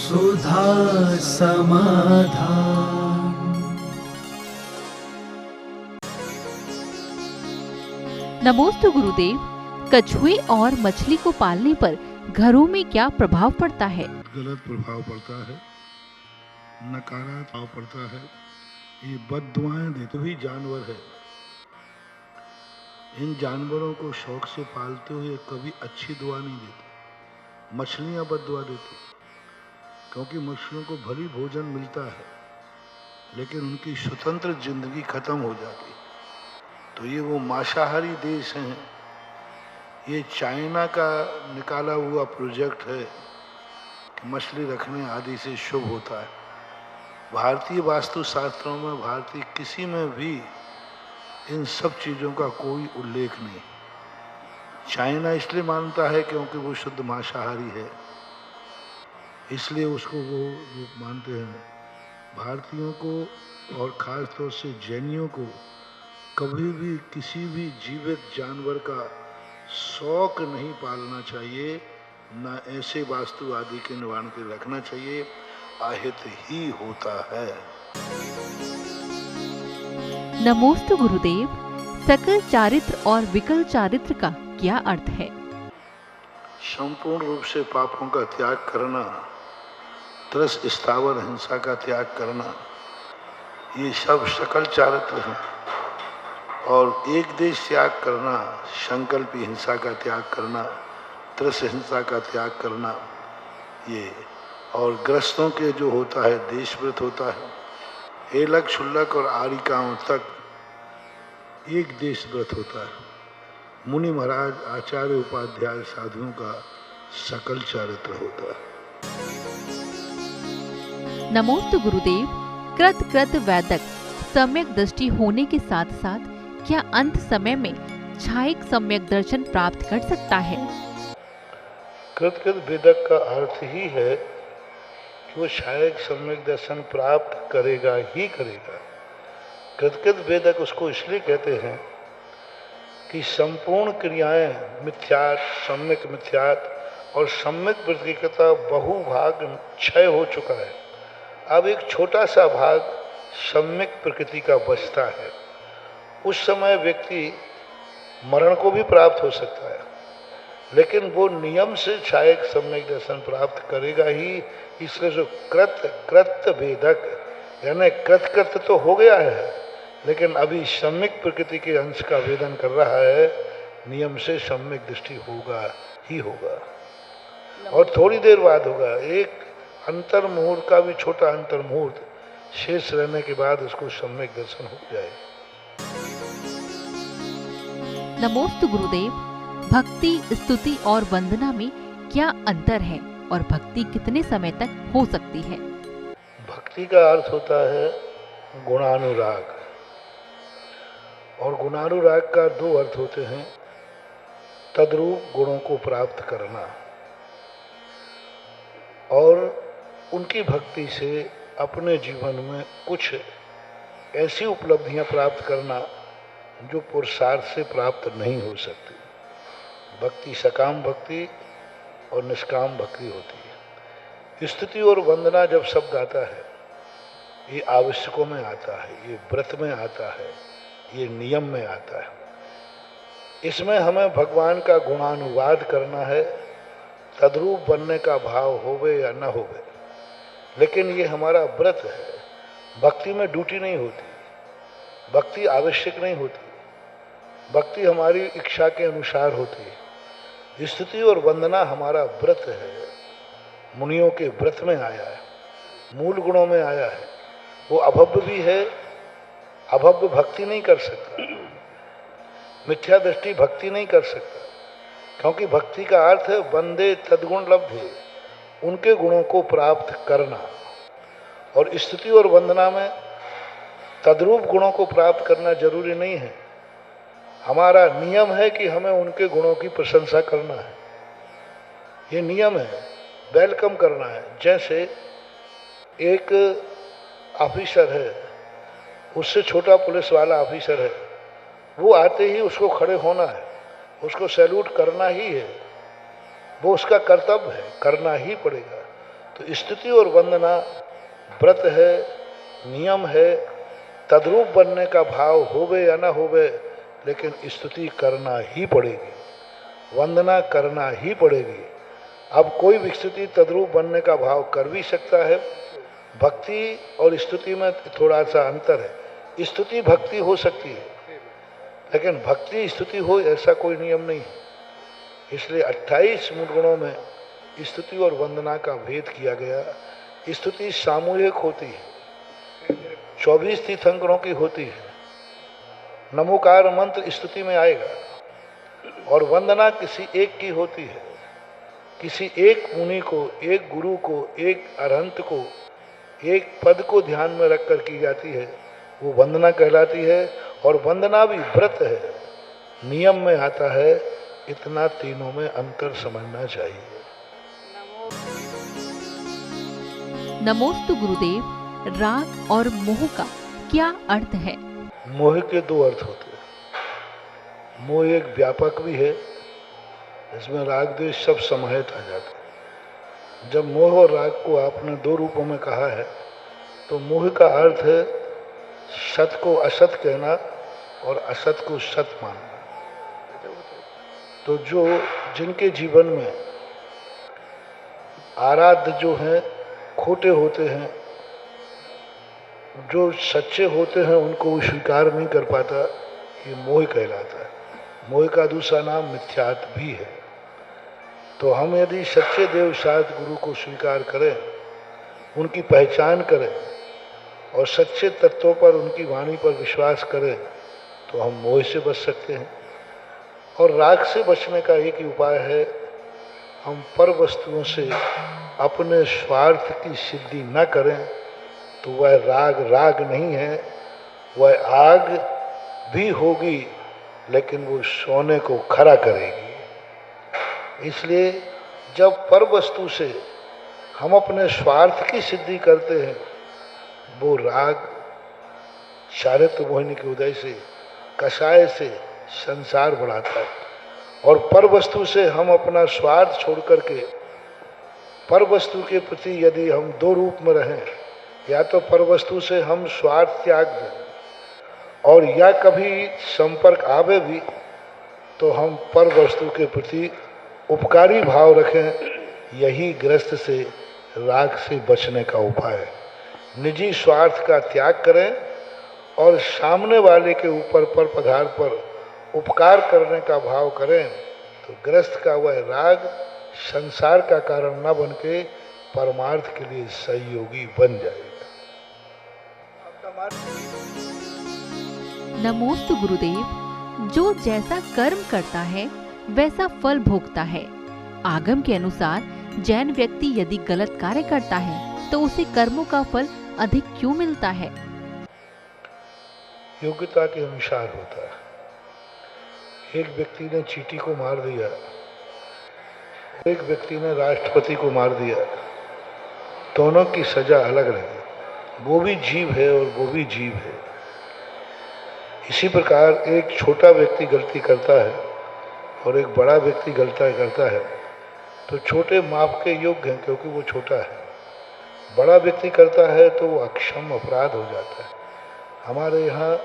सुधा समाधान। नमोस्तु गुरुदेव। कछुए और मछली को पालने पर घरों में क्या प्रभाव पड़ता है? गलत प्रभाव पड़ता है, नकारात्मक प्रभाव पड़ता है। ये बद्दुआएं देते हुए जानवर है। इन जानवरों को शौक से पालते हुए कभी अच्छी दुआ नहीं देते। मछलियां बद्दुआ देती, क्योंकि मछलियों को भली भोजन मिलता है, लेकिन उनकी स्वतंत्र जिंदगी खत्म हो जाती। तो ये वो मांसाहारी देश हैं। ये चाइना का निकाला हुआ प्रोजेक्ट है कि मछली रखने आदि से शुभ होता है। भारतीय वास्तुशास्त्रों में, भारतीय किसी में भी इन सब चीज़ों का कोई उल्लेख नहीं। चाइना इसलिए मानता है क्योंकि वो शुद्ध मांसाहारी है, इसलिए उसको वो मानते हैं। भारतीयों को और ख़ास तौर से जैनियों को कभी भी किसी भी जीवित जानवर का शौक नहीं पालना चाहिए, न ऐसे वास्तु आदि के निवारण के रखना चाहिए। अहित ही होता है। नमोस्तु गुरुदेव। सकल चारित्र और विकल चारित्र का क्या अर्थ है? संपूर्ण रूप से पापों का त्याग करना, त्रस स्थावर हिंसा का त्याग करना, ये सब सकल चारित्र हैं। और एक देश त्याग करना, संकल्पी हिंसा का त्याग करना, त्रस हिंसा का त्याग करना, ये और ग्रस्तों के जो होता है देश व्रत होता है। एलक क्षुल्लक और आरिकाओं तक एक देश व्रत होता है। मुनि महाराज, आचार्य, उपाध्याय, साधुओं का सकल चारित्र होता है। नमोस्तु गुरुदेव। कृत कृत वैदक सम्यक दृष्टि होने के साथ साथ क्या अंत समय में छायिक सम्यक दर्शन प्राप्त कर सकता है? कृत कृत वेदक का अर्थ ही है कि वो छायिक सम्यक दर्शन प्राप्त करेगा ही करेगा। कृतकृत वेदक उसको इसलिए कहते हैं कि संपूर्ण क्रियाएं मिथ्यात, सम्यक मिथ्यात और सम्यक प्रतीकता बहुभाग क्षय हो चुका है। अब एक छोटा सा भाग सम्यक प्रकृति का बचता है। उस समय व्यक्ति मरण को भी प्राप्त हो सकता है, लेकिन वो नियम से छायक सम्यक दर्शन प्राप्त करेगा ही। इसलिए जो कृत वेदक यानी कृत तो हो गया है, लेकिन अभी सम्यक प्रकृति के अंश का वेदन कर रहा है। नियम से सम्यक दृष्टि होगा ही होगा, और थोड़ी देर बाद होगा। एक अंतर मुहूर्त का भी छोटा अंतर मुहूर्त शेष रहने के बाद उसको सम्यक दर्शन हो जाए। नमोस्तु गुरुदेव। भक्ति, स्तुति और वंदना में क्या अंतर है और भक्ति कितने समय तक हो सकती है? भक्ति का अर्थ होता है गुणानुराग, और गुणानुराग का दो अर्थ होते हैं। तद्रूप गुणों को प्राप्त करना और उनकी भक्ति से अपने जीवन में कुछ ऐसी उपलब्धियां प्राप्त करना जो पुरुषार्थ से प्राप्त नहीं हो सकती। भक्ति सकाम भक्ति और निष्काम भक्ति होती है। स्तुति और वंदना जब शब्द आता है, ये आवश्यकों में आता है, ये व्रत में आता है, ये नियम में आता है। इसमें हमें भगवान का गुणानुवाद करना है, तद्रूप बनने का भाव होवे या न होवे, लेकिन ये हमारा व्रत है। भक्ति में ड्यूटी नहीं होती, भक्ति आवश्यक नहीं होती, भक्ति हमारी इच्छा के अनुसार होती है। स्तुति और वंदना हमारा व्रत है, मुनियों के व्रत में आया है, मूल गुणों में आया है। वो अभव्य भी है, अभव्य भक्ति नहीं कर सकता, मिथ्या दृष्टि भक्ति नहीं कर सकता, क्योंकि भक्ति का अर्थ है वंदे तद्गुण लब्धे, उनके गुणों को प्राप्त करना। और स्तुति और वंदना में तद्रूप गुणों को प्राप्त करना जरूरी नहीं है। हमारा नियम है कि हमें उनके गुणों की प्रशंसा करना है, ये नियम है, वेलकम करना है। जैसे एक ऑफिसर है, उससे छोटा पुलिस वाला ऑफिसर है, वो आते ही उसको खड़े होना है, उसको सैल्यूट करना ही है, वो उसका कर्तव्य है, करना ही पड़ेगा। तो स्तुति और वंदना व्रत है, नियम है। तद्रूप बनने का भाव होवे या ना होवे, लेकिन स्तुति करना ही पड़ेगी, वंदना करना ही पड़ेगी। अब कोई भी स्तुति तद्रूप बनने का भाव कर भी सकता है। भक्ति और स्तुति में थोड़ा सा अंतर है। स्तुति भक्ति हो सकती है, लेकिन भक्ति स्तुति हो ऐसा कोई नियम नहीं है। इसलिए 28 मूल गुणों में स्तुति और वंदना का भेद किया गया। स्तुति सामूहिक होती है, 24 तीर्थंकरों की होती है। नमोकार मंत्र स्तुति में आएगा, और वंदना किसी एक की होती है। किसी एक मुनि को, एक गुरु को, एक अरहंत को, एक पद को ध्यान में रखकर की जाती है, वो वंदना कहलाती है। और वंदना भी व्रत है, नियम में आता है। इतना तीनों में अंतर समझना चाहिए। नमोस्तु गुरुदेव, राग और मोह का क्या अर्थ है? मोह के दो अर्थ होते हैं। मोह एक व्यापक भी है, इसमें राग द्वेष सब समाहित आ जाते हैं। जब मोह और राग को आपने दो रूपों में कहा है, तो मोह का अर्थ है सत को असत कहना और असत को सत मानना। तो जो जिनके जीवन में आराध्य जो हैं खोटे होते हैं, जो सच्चे होते हैं उनको वो स्वीकार नहीं कर पाता, ये मोह कहलाता है। मोह का दूसरा नाम मिथ्यात्व भी है। तो हम यदि सच्चे देव साध गुरु को स्वीकार करें, उनकी पहचान करें और सच्चे तत्वों पर, उनकी वाणी पर विश्वास करें, तो हम मोह से बच सकते हैं। और राग से बचने का एक ही उपाय है, हम पर वस्तुओं से अपने स्वार्थ की सिद्धि न करें, तो वह राग राग नहीं है, वह आग भी होगी, लेकिन वो सोने को खरा करेगी। इसलिए जब पर वस्तु से हम अपने स्वार्थ की सिद्धि करते हैं, वो राग चारित्र मोहिनी के उदय से, कषाय से संसार बढ़ाता है। और पर वस्तु से हम अपना स्वार्थ छोड़ करके पर वस्तु के प्रति यदि हम दो रूप में रहें, या तो पर वस्तु से हम स्वार्थ त्याग दें, और या कभी संपर्क आवे भी तो हम पर वस्तु के प्रति उपकारी भाव रखें। यही ग्रस्त से राग से बचने का उपाय है। निजी स्वार्थ का त्याग करें और सामने वाले के ऊपर पर पधार पर उपकार करने का भाव करें, तो ग्रस्त का वह राग संसार का कारण न बन के परमार्थ के लिए सहयोगी बन जाएगा। नमोस्तु गुरुदेव, जो जैसा कर्म करता है वैसा फल भोगता है। आगम के अनुसार जैन व्यक्ति यदि गलत कार्य करता है तो उसे कर्मों का फल अधिक क्यों मिलता है? योग्यता के अनुसार होता है। एक व्यक्ति ने चींटी को मार दिया, एक व्यक्ति ने राष्ट्रपति को मार दिया, दोनों की सजा अलग लगी। वो भी जीव है और वो भी जीव है। इसी प्रकार एक छोटा व्यक्ति गलती करता है और एक बड़ा व्यक्ति गलती करता है, तो छोटे माफ के योग्य हैं क्योंकि वो छोटा है। बड़ा व्यक्ति करता है तो वो अक्षम अपराध हो जाता है। हमारे यहाँ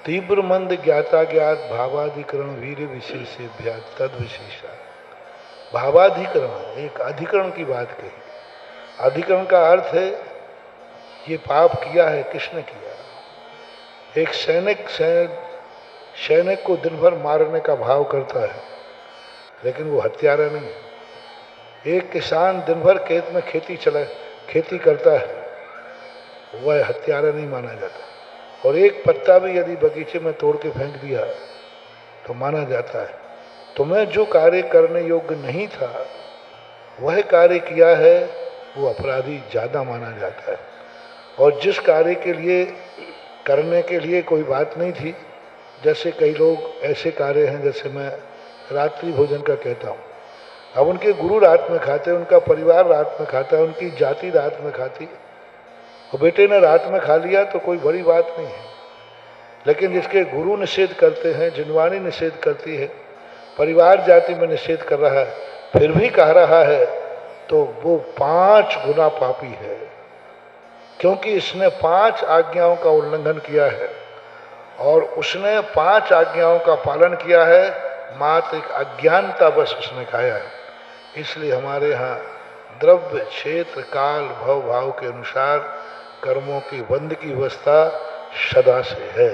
तीव्र मंद ज्ञाता ज्ञात भावाधिकरण वीर विशेषेभ्या तद विशेषा। भावाधिकरण एक अधिकरण की बात कही। अधिकरण का अर्थ है ये पाप किया है, किसने किया। एक सैनिक को दिन भर मारने का भाव करता है, लेकिन वो हत्यारा नहीं है। एक किसान दिन भर खेत में खेती करता है, वह हत्यारा नहीं माना जाता। और एक पत्ता भी यदि बगीचे में तोड़ के फेंक दिया तो माना जाता है। तुम्हें जो कार्य करने योग्य नहीं था वह कार्य किया है, वो अपराधी ज़्यादा माना जाता है। और जिस कार्य के लिए करने के लिए कोई बात नहीं थी, जैसे कई लोग ऐसे कार्य हैं, जैसे मैं रात्रि भोजन का कहता हूँ। अब उनके गुरु रात में खाते, उनका परिवार रात में खाता है, उनकी जाति रात में खाती, और बेटे ने रात में खा लिया तो कोई बड़ी बात नहीं है। लेकिन जिसके गुरु निषेध करते हैं, जिनवाणी निषेध करती है, परिवार जाति में निषेध कर रहा है, फिर भी कह रहा है, तो वो 5 गुना पापी है, क्योंकि इसने 5 आज्ञाओं का उल्लंघन किया है और उसने 5 आज्ञाओं का पालन किया है, मात्र एक अज्ञानता बस उसने खाया है। इसलिए हमारे यहाँ द्रव्य क्षेत्र काल भव भाव के अनुसार कर्मों की बंद की व्यवस्था सदा से है।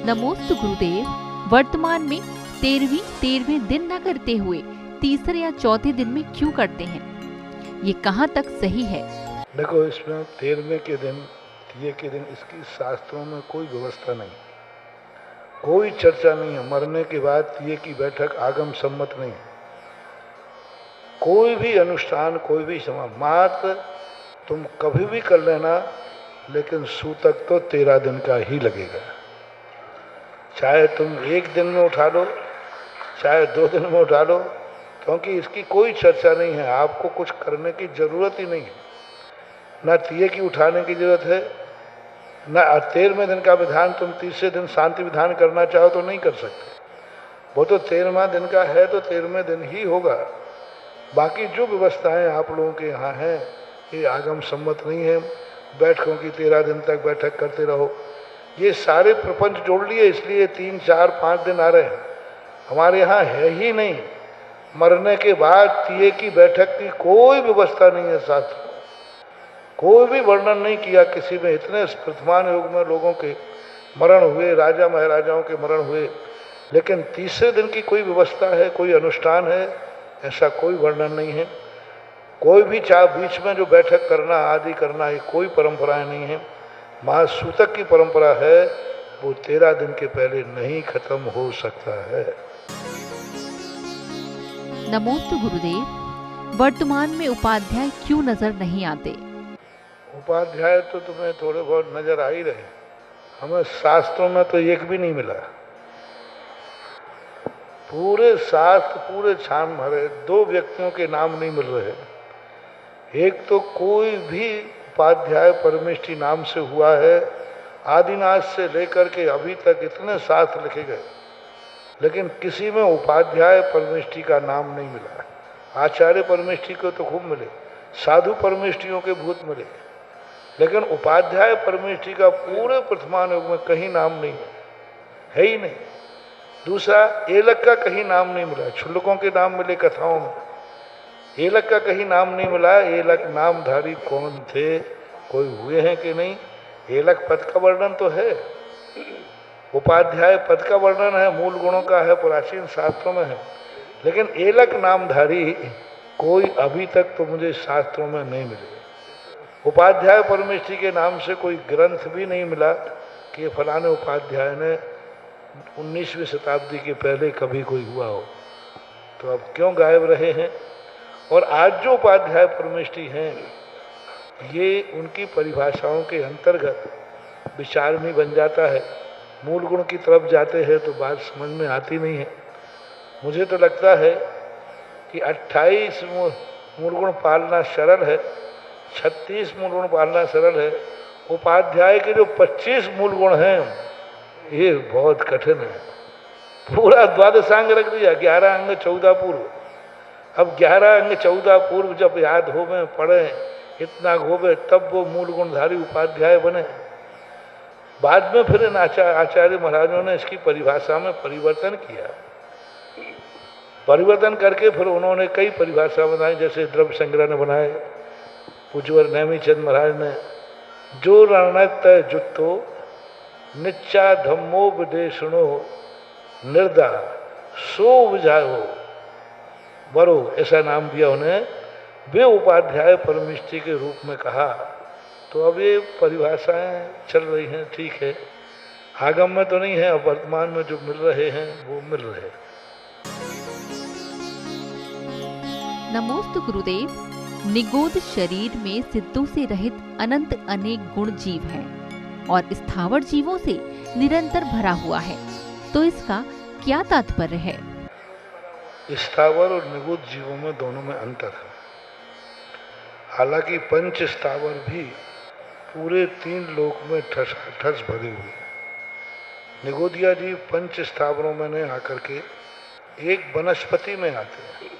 नमोस्तु गुरुदेव। वर्तमान में 13वें दिन न करते हुए तीसरे या चौथे दिन में क्यों करते हैं, ये कहाँ तक सही है? देखो, इसमें 13वें के दिन, तिये के दिन, इसकी शास्त्रों में कोई व्यवस्था नहीं, कोई चर्चा नहीं है। मरने के बाद तिये की बैठक आगम सम्मत नहीं, कोई भी अनुष्ठान, कोई भी समय, मात्र तुम कभी भी कर लेना, लेकिन सूतक तो 13 दिन का ही लगेगा। चाहे तुम 1 दिन में उठा लो, चाहे 2 दिन में उठा लो, क्योंकि इसकी कोई चर्चा नहीं है। आपको कुछ करने की जरूरत ही नहीं है, ना तिये की उठाने की जरूरत है, ना 13वें दिन का विधान तुम तीसरे दिन शांति विधान करना चाहो तो नहीं कर सकते। वो तो 13वां दिन का है तो 13वें दिन ही होगा। बाकी जो व्यवस्थाएं आप लोगों के यहाँ हैं ये आगम सम्मत नहीं है। बैठकों की 13 दिन तक बैठक करते रहो, ये सारे प्रपंच जोड़ लिए, इसलिए 3, 4, 5 दिन आ रहे हैं। हमारे यहाँ है ही नहीं। मरने के बाद तिये की बैठक की कोई व्यवस्था नहीं है। शास्त्र कोई भी वर्णन नहीं किया किसी में। इतने वर्तमान युग में लोगों के मरण हुए, राजा महाराजाओं के मरण हुए, लेकिन तीसरे दिन की कोई व्यवस्था है, कोई अनुष्ठान है, ऐसा कोई वर्णन नहीं है। कोई भी चाहे बीच में जो बैठक करना आदि करना, ये कोई परंपराएं नहीं है। महासूतक की परंपरा है, वो 13 दिन के पहले नहीं खत्म हो सकता है। नमोस्तु गुरुदेव। वर्तमान में उपाध्याय क्यों नजर नहीं आते? उपाध्याय तो तुम्हें थोड़े बहुत नजर आ ही रहे, हमें शास्त्रों में तो एक भी नहीं मिला। पूरे शास्त्र पूरे छान भरे, 2 व्यक्तियों के नाम नहीं मिल रहे। एक तो कोई भी उपाध्याय परमेष्ठी नाम से हुआ है, आदिनाथ से लेकर के अभी तक इतने शास्त्र लिखे गए, लेकिन किसी में उपाध्याय परमेष्ठी का नाम नहीं मिला। आचार्य परमेष्ठी को तो खूब मिले, साधु परमेष्ठियों के भूत मिले, लेकिन उपाध्याय परमेष्ठी का पूरे वर्तमान युग में कहीं नाम नहीं है ही नहीं। दूसरा, एलक का कहीं नाम नहीं मिला। क्षुल्लकों के नाम मिले कथाओं में, एलक का कहीं नाम नहीं मिला। एलक नामधारी कौन थे, कोई हुए हैं कि नहीं? एलक पद का वर्णन तो है, उपाध्याय पद का वर्णन है, मूल गुणों का है, प्राचीन शास्त्रों में है, लेकिन एलक नामधारी कोई अभी तक तो मुझे शास्त्रों में नहीं मिले। उपाध्याय परमेष्ठी के नाम से कोई ग्रंथ भी नहीं मिला कि फलाने उपाध्याय ने 19वीं शताब्दी के पहले कभी कोई हुआ हो। तो अब क्यों गायब रहे हैं? और आज जो उपाध्याय परमेष्ठी हैं, ये उनकी परिभाषाओं के अंतर्गत विचार नहीं बन जाता है। मूल गुण की तरफ जाते हैं तो बात समझ में आती नहीं है। मुझे तो लगता है कि 28 मूल गुण पालना सरल है, 36 मूल गुण पालना सरल है। उपाध्याय के जो 25 मूल गुण हैं ये बहुत कठिन है। पूरा द्वादशांग रख दिया, 11 अंग 14 पूर्व। अब 11 अंग 14 पूर्व जब याद हो में पढ़े, इतना होवे, तब वो मूल गुणधारी उपाध्याय बने। बाद में फिर इन आचार्य महाराजों ने इसकी परिभाषा में परिवर्तन किया। परिवर्तन करके फिर उन्होंने कई परिभाषा बनाई, जैसे द्रव्य संग्रह ने बनाए, पूज्यवर नेमीचंद महाराज ने, जो रणत जुत्तो निच्चा धम्मो विदेशणो निर्दा सो बुझाओ बरो, ऐसा नाम दिया उन्हें। वे उपाध्याय परमेष्ठी के रूप में कहा। तो अब ये परिभाषाएं चल रही हैं, ठीक है, आगम में तो नहीं है, अब वर्तमान में जो मिल रहे हैं वो मिल रहे हैं। नमोस्तु गुरुदेव। निगोद शरीर में सिद्धों से रहित अनंत अनेक गुण जीव हैं और स्थावर जीवों से निरंतर भरा हुआ है, तो इसका क्या तात्पर्य है? स्थावर और निगोद जीवों में दोनों में अंतर है। हालांकि पंच स्थावर भी पूरे 3 लोक में ठस ठस भरे हुए। निगोदिया जी पंच स्थावरों में नहीं आकर के एक वनस्पति में आते हैं।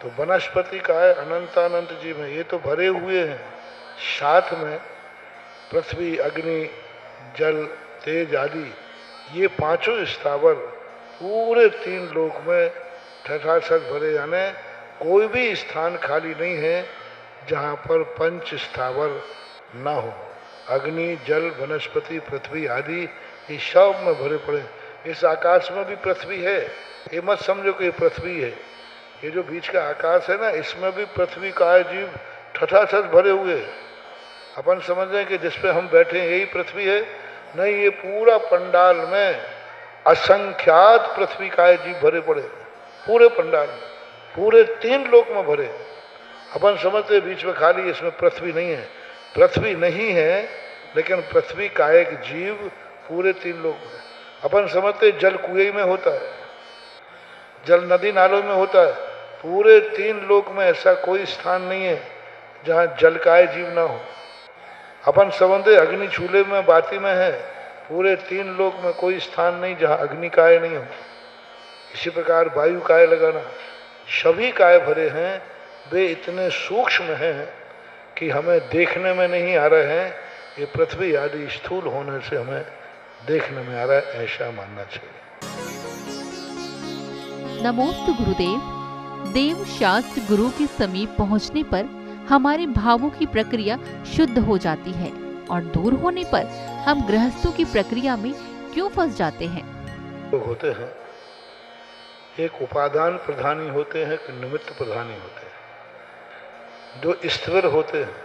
तो वनस्पति काय अनंतानंत जीव है, ये तो भरे हुए हैं। साथ में पृथ्वी, अग्नि, जल, तेज आदि ये पांचों स्थावर पूरे 3 लोक में ठठाठठ भरे, यानी कोई भी स्थान खाली नहीं है जहाँ पर पंच स्थावर ना हो। अग्नि, जल, वनस्पति, पृथ्वी आदि ये सब में भरे पड़े। इस आकाश में भी पृथ्वी है, ये मत समझो कि ये पृथ्वी है। ये जो बीच का आकाश है ना, इसमें भी पृथ्वी का जीव ठठाठठ भरे हुए। अपन समझ रहे हैं कि जिस पे हम बैठे हैं यही पृथ्वी है, नहीं, ये पूरा पंडाल में असंख्यात पृथ्वी का जीव भरे पड़े, पूरे पंडाल में, पूरे 3 लोक में भरे। अपन समझते बीच में खाली, इसमें पृथ्वी नहीं है। पृथ्वी नहीं है, लेकिन पृथ्वी का एक जीव पूरे 3 लोक में। अपन समझते जल कुएं में होता है, जल नदी नालों में होता है। पूरे 3 लोक में ऐसा कोई स्थान नहीं है जहाँ जल का जीव ना हो। अपन समझते अग्नि चूल्हे में, बाती में है। पूरे 3 लोक में कोई स्थान नहीं जहाँ अग्नि काय नहीं हो। इसी प्रकार वायु काय लगाना, सभी काय भरे हैं। वे इतने सूक्ष्म हैं कि हमें देखने में नहीं आ रहे हैं। ये पृथ्वी आदि स्थूल होने से हमें देखने में आ रहा है, ऐसा मानना चाहिए। नमोस्तु गुरुदेव। देव शास्त्र गुरु के समीप पहुंचने पर हमारे भावों की प्रक्रिया शुद्ध हो जाती है और दूर होने पर हम गृहस्थों की प्रक्रिया में क्यों फंस जाते हैं? लोग होते हैं, एक उपादान प्रधानी होते हैं, एक निमित्त प्रधानी होते हैं। जो स्थिर होते हैं,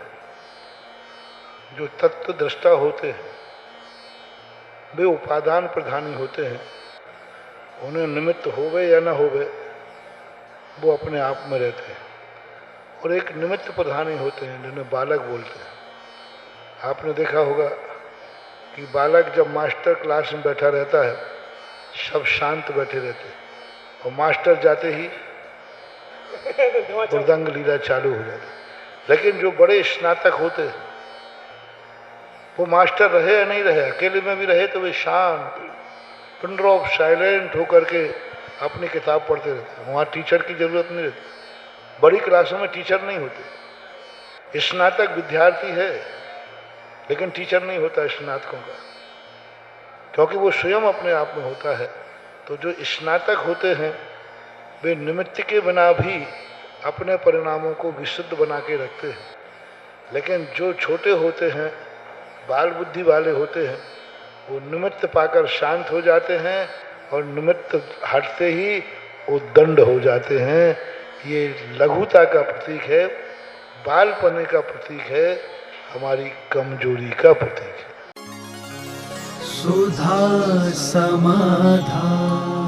जो तत्व दृष्टा होते हैं, वे उपादान प्रधानी होते हैं। उन्हें निमित्त होवे या ना होवे, वो अपने आप में रहते हैं। और एक निमित्त प्रधानी होते हैं जिन्हें बालक बोलते हैं। आपने देखा होगा कि बालक जब मास्टर क्लास में बैठा रहता है, सब शांत बैठे रहते हैं, और मास्टर जाते ही मृदंग लीला चालू हो जाती। लेकिन जो बड़े स्नातक होते हैं, वो मास्टर रहे या नहीं रहे, अकेले में भी रहे तो वे शांत, पिन ड्रॉप साइलेंट होकर के अपनी किताब पढ़ते रहते हैं। वहाँ टीचर की जरूरत नहीं रहती। बड़ी क्लासों में टीचर नहीं होते। स्नातक विद्यार्थी है, लेकिन टीचर नहीं होता स्नातकों का, क्योंकि वो स्वयं अपने आप में होता है। तो जो स्नातक होते हैं, वे निमित्त के बिना भी अपने परिणामों को विशुद्ध बना के रखते हैं। लेकिन जो छोटे होते हैं, बाल बुद्धि वाले होते हैं, वो निमित्त पाकर शांत हो जाते हैं, और निमित्त हटते ही वो दंड हो जाते हैं। ये लघुता का प्रतीक है, बालपने का प्रतीक है, हमारी कमजोरी का प्रतीक है। सुधा समाधान।